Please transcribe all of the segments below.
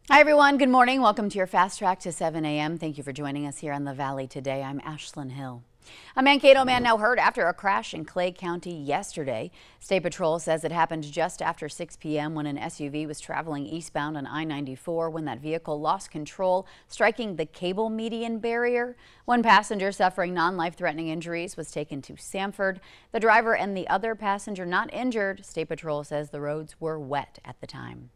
Hi, everyone. Good morning. Welcome to your Fast Track to 7 a.m. Thank you for joining us here on the Valley today. I'm Ashlyn Hill. A Mankato man now hurt after a crash in Clay County yesterday. State Patrol says it happened just after 6 p.m. when an SUV was traveling eastbound on I-94 when that vehicle lost control, striking the cable median barrier. One passenger suffering non-life-threatening injuries was taken to Sanford. The driver and the other passenger not injured. State Patrol says the roads were wet at the time.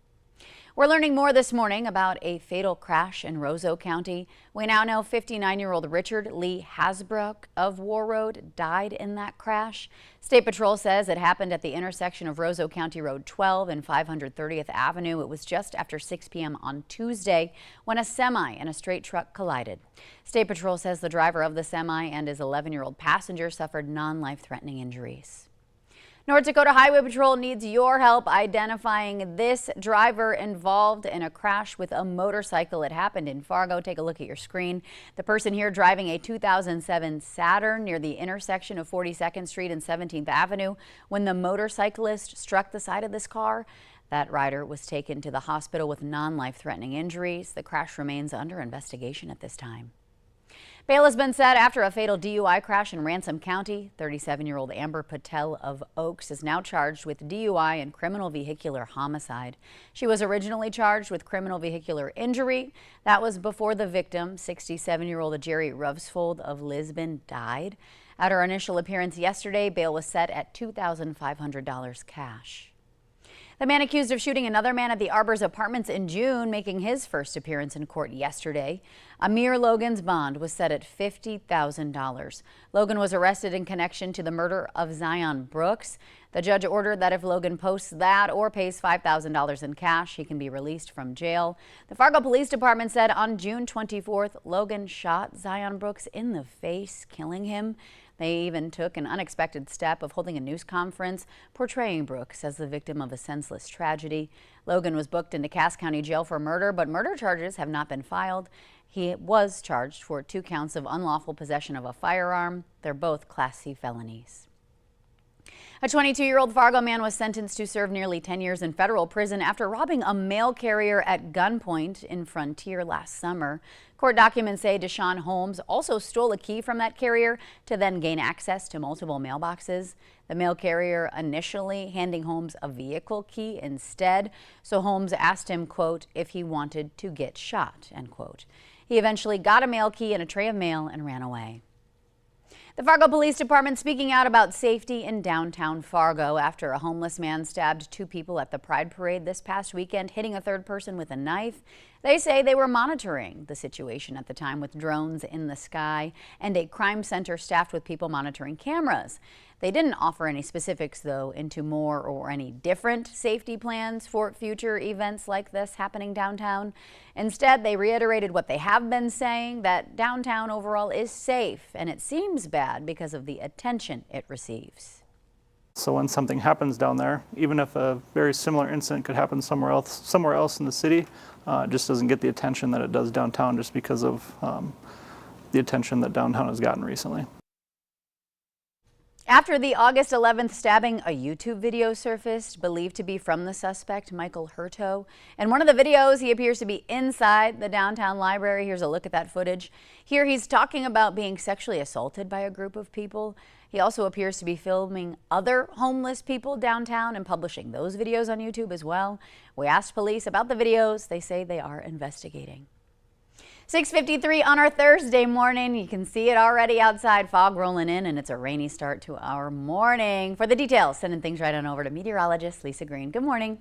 We're learning more this morning about a fatal crash in Roseau County. We now know 59-year-old Richard Lee Hasbrook of Warroad died in that crash. State Patrol says it happened at the intersection of Roseau County Road 12 and 530th Avenue. It was just after 6 p.m. on Tuesday when a semi and a straight truck collided. State Patrol says the driver of the semi and his 11-year-old passenger suffered non-life-threatening injuries. North Dakota Highway Patrol needs your help identifying this driver involved in a crash with a motorcycle. It happened in Fargo. Take a look at your screen. The person here driving a 2007 Saturn near the intersection of 42nd Street and 17th Avenue when the motorcyclist struck the side of this car. That rider was taken to the hospital with non-life-threatening injuries. The crash remains under investigation at this time. Bail has been set after a fatal DUI crash in Ransom County. 37-year-old Amber Patel of Oaks is now charged with DUI and criminal vehicular homicide. She was originally charged with criminal vehicular injury. That was before the victim, 67-year-old Jerry Ruvsfold of Lisbon, died. At her initial appearance yesterday, bail was set at $2,500 cash. The man accused of shooting another man at the Arbors Apartments in June, making his first appearance in court yesterday. Amir Logan's bond was set at $50,000. Logan was arrested in connection to the murder of Zion Brooks. The judge ordered that if Logan posts that or pays $5,000 in cash, he can be released from jail. The Fargo Police Department said on June 24th, Logan shot Zion Brooks in the face, killing him. They even took an unexpected step of holding a news conference portraying Brooks as the victim of a senseless tragedy. Logan was booked into Cass County Jail for murder, but murder charges have not been filed. He was charged for 2 counts of unlawful possession of a firearm. They're both Class C felonies. A 22-year-old Fargo man was sentenced to serve nearly 10 years in federal prison after robbing a mail carrier at gunpoint in Frontier last summer. Court documents say Deshaun Holmes also stole a key from that carrier to then gain access to multiple mailboxes. The mail carrier initially handing Holmes a vehicle key instead, so Holmes asked him, quote, if he wanted to get shot, end quote. He eventually got a mail key and a tray of mail and ran away. The Fargo Police Department speaking out about safety in downtown Fargo after a homeless man stabbed 2 people at the Pride Parade this past weekend, hitting a third person with a knife. They say they were monitoring the situation at the time with drones in the sky and a crime center staffed with people monitoring cameras. They didn't offer any specifics, though, into more or any different safety plans for future events like this happening downtown. Instead, they reiterated what they have been saying, that downtown overall is safe, and it seems bad because of the attention it receives. So when something happens down there, even if a very similar incident could happen somewhere else in the city, it just doesn't get the attention that it does downtown just because of the attention that downtown has gotten recently. After the August 11th stabbing, a YouTube video surfaced believed to be from the suspect, Michael Hurto. In one of the videos, he appears to be inside the downtown library. Here's a look at that footage. Here he's talking about being sexually assaulted by a group of people. He also appears to be filming other homeless people downtown and publishing those videos on YouTube as well. We asked police about the videos. They say they are investigating. 6:53 on our Thursday morning. You can see it already outside, fog rolling in, and it's a rainy start to our morning. For the details, sending things right on over to meteorologist Lisa Green. Good morning.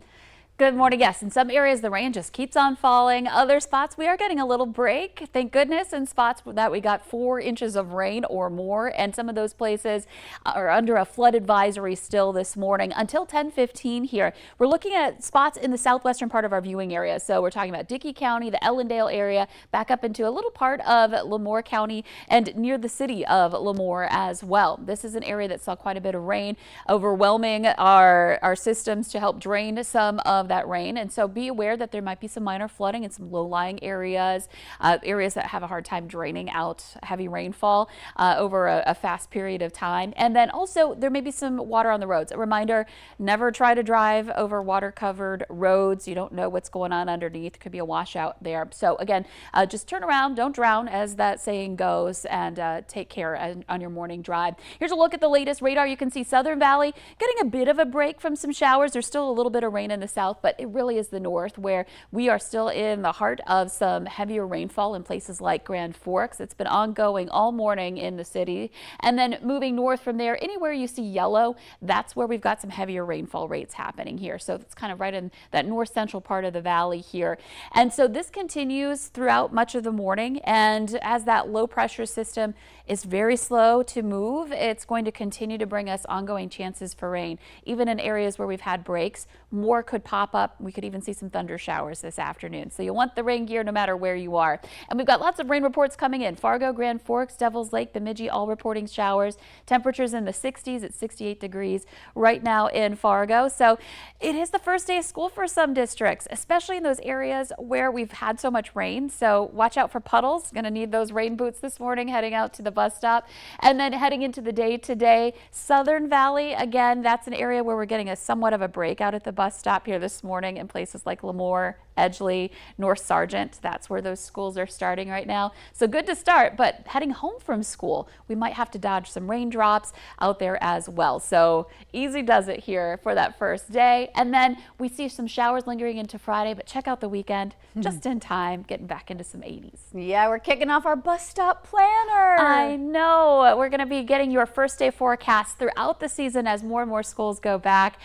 Good morning. Yes, in some areas the rain just keeps on falling. Other spots we are getting a little break, thank goodness. In spots that we got 4 inches of rain or more, and some of those places are under a flood advisory still this morning until 10:15 here. We're looking at spots in the southwestern part of our viewing area. So we're talking about Dickey County, the Ellendale area, back up into a little part of Lemoore County and near the city of Lemoore as well. This is an area that saw quite a bit of rain, overwhelming our systems to help drain some of that rain. And so be aware that there might be some minor flooding in some low-lying areas, areas that have a hard time draining out heavy rainfall over a fast period of time. And then also there may be some water on the roads. A reminder, never try to drive over water-covered roads. You don't know what's going on underneath. Could be a washout there. So again, just turn around, don't drown, as that saying goes, and take care on your morning drive. Here's a look at the latest radar. You can see Southern Valley getting a bit of a break from some showers. There's still a little bit of rain in the south, but it really is the north where we are still in the heart of some heavier rainfall in places like Grand Forks. It's been ongoing all morning in the city. And then moving north from there, anywhere you see yellow, that's where we've got some heavier rainfall rates happening here. So it's kind of right in that north central part of the valley here. And so this continues throughout much of the morning. And as that low pressure system is very slow to move, it's going to continue to bring us ongoing chances for rain. Even in areas where we've had breaks, more could pop up. We could even see some thunder showers this afternoon. So you'll want the rain gear no matter where you are. And we've got lots of rain reports coming in. Fargo, Grand Forks, Devils Lake, Bemidji, all reporting showers. Temperatures in the 60s at 68 degrees right now in Fargo. So it is the first day of school for some districts, especially in those areas where we've had so much rain. So watch out for puddles. Going to need those rain boots this morning heading out to the bus stop. And then heading into the day today, Southern Valley, again, that's an area where we're getting a somewhat of a break out at the bus stop here this morning in places like Lemoore, Edgeley, North Sargent. That's where those schools are starting right now. So good to start, but heading home from school, we might have to dodge some raindrops out there as well. So easy does it here for that first day. And then we see some showers lingering into Friday, but check out the weekend just in time, getting back into some 80s. Yeah, we're kicking off our bus stop planner. I know. We're going to be getting your first day forecast throughout the season as more and more schools go back.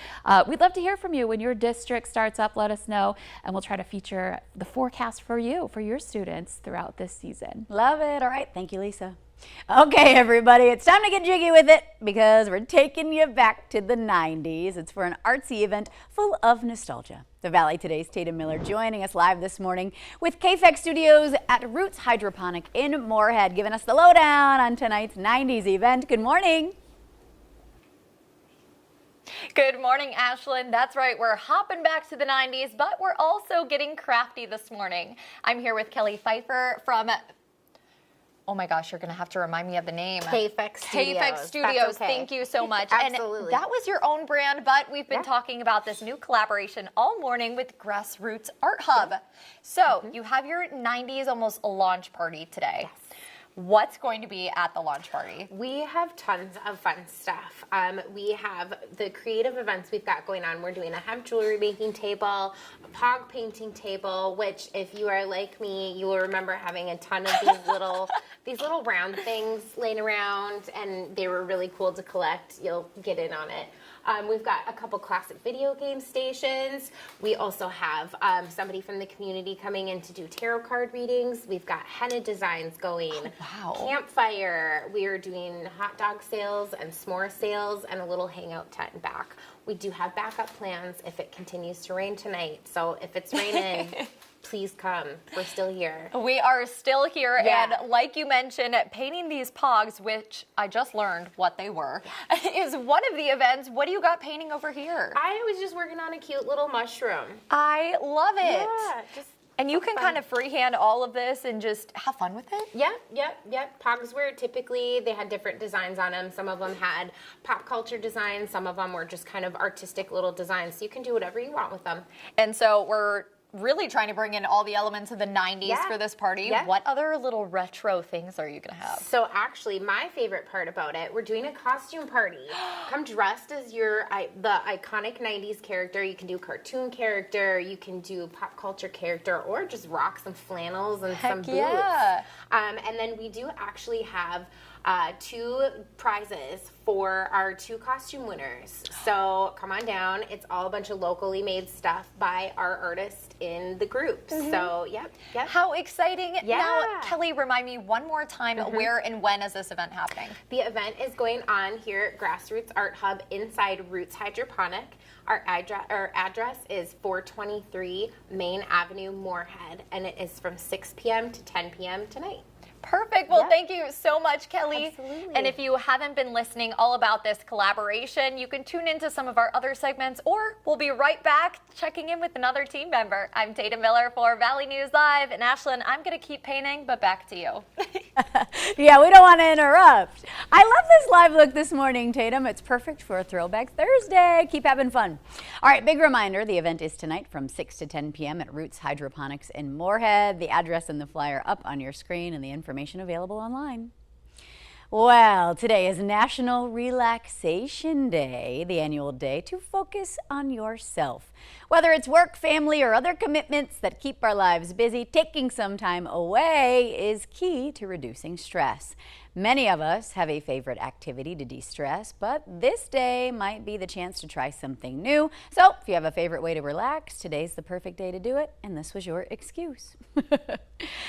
We'd love to hear from you when your district starts up. Let us know, and we'll try to feature the forecast for you, for your students throughout this season. Love it. All right. Thank you, Lisa. Okay, everybody, it's time to get jiggy with it because we're taking you back to the 90s. It's for an artsy event full of nostalgia. The Valley Today's Tatum Miller joining us live this morning with KFEX Studios at Roots Hydroponic in Moorhead, giving us the lowdown on tonight's 90s event. Good morning. Good morning, Ashlyn. That's right, we're hopping back to the 90s, but we're also getting crafty this morning. I'm here with Kelly Pfeiffer from, oh my gosh, you're going to have to remind me of the name. KFEX Studios. KFEX Studios. That's okay. Thank you so much. Absolutely. And that was your own brand, but we've been talking about this new collaboration all morning with Grassroots Art Hub. So you have your 90s almost launch party today. Yes. What's going to be at the launch party? We have tons of fun stuff. We have the creative events we've got going on. We're doing a hemp jewelry making table, a POG painting table, which if you are like me, you will remember having a ton of these little round things laying around, and they were really cool to collect. You'll get in on it. We've got a couple classic video game stations. We also have somebody from the community coming in to do tarot card readings. We've got henna designs going. Oh, wow. Campfire. We are doing hot dog sales and s'more sales and a little hangout tent back. We do have backup plans if it continues to rain tonight. So if it's raining, please come. We're still here. We are still here, Yeah. and like you mentioned, painting these pogs, which I just learned what they were, is one of the events. What do you got painting over here? I was just working on a cute little mushroom. I love it. Yeah, just And you can fun. kind of freehand all of this and just have fun with it? Yep. Pogs were typically, they had different designs on them. Some of them had pop culture designs. Some of them were just kind of artistic little designs. So you can do whatever you want with them. And so we're really trying to bring in all the elements of the 90s Yeah. for this party. Yeah. What other little retro things are you going to have? So actually, my favorite part about it, we're doing a costume party. Come dressed as the iconic 90s character. You can do cartoon character, you can do pop culture character, or just rock some flannels and some boots. yeah. And then we do actually have 2 prizes for our 2 costume winners. So come on down. It's all a bunch of locally made stuff by our artists in the group. So, yep. How exciting. Yeah. Now, Kelly, remind me one more time, where and when is this event happening? The event is going on here at Grassroots Art Hub inside Roots Hydroponic. Our address is 423 Main Avenue, Moorhead, and it is from 6 p.m. to 10 p.m. tonight. Perfect. Well, Yep. thank you so much, Kelly. Absolutely. And if you haven't been listening all about this collaboration, you can tune into some of our other segments, or we'll be right back checking in with another team member. I'm Tatum Miller for Valley News Live. And Ashlyn, I'm going to keep painting, but back to you. Yeah, we don't want to interrupt. I love this live look this morning, Tatum. It's perfect for a Throwback Thursday. Keep having fun. All right, big reminder, the event is tonight from 6 to 10 p.m. at Roots Hydroponics in Moorhead. The address and the flyer up on your screen and the information available online. Well, today is National Relaxation Day, the annual day to focus on yourself. Whether it's work, family, or other commitments that keep our lives busy, taking some time away is key to reducing stress. Many of us have a favorite activity to de-stress, but this day might be the chance to try something new. So if you have a favorite way to relax, today's the perfect day to do it, and this was your excuse. The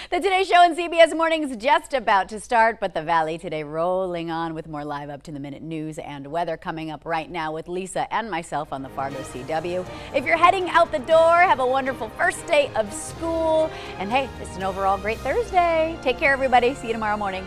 Today Show and CBS Mornings just about to start, but the Valley Today rolling on with more live up-to-the-minute news and weather coming up right now with Lisa and myself on the Fargo CW. If you're heading out the door, have a wonderful first day of school, and hey, it's an overall great Thursday. Take care, everybody. See you tomorrow morning.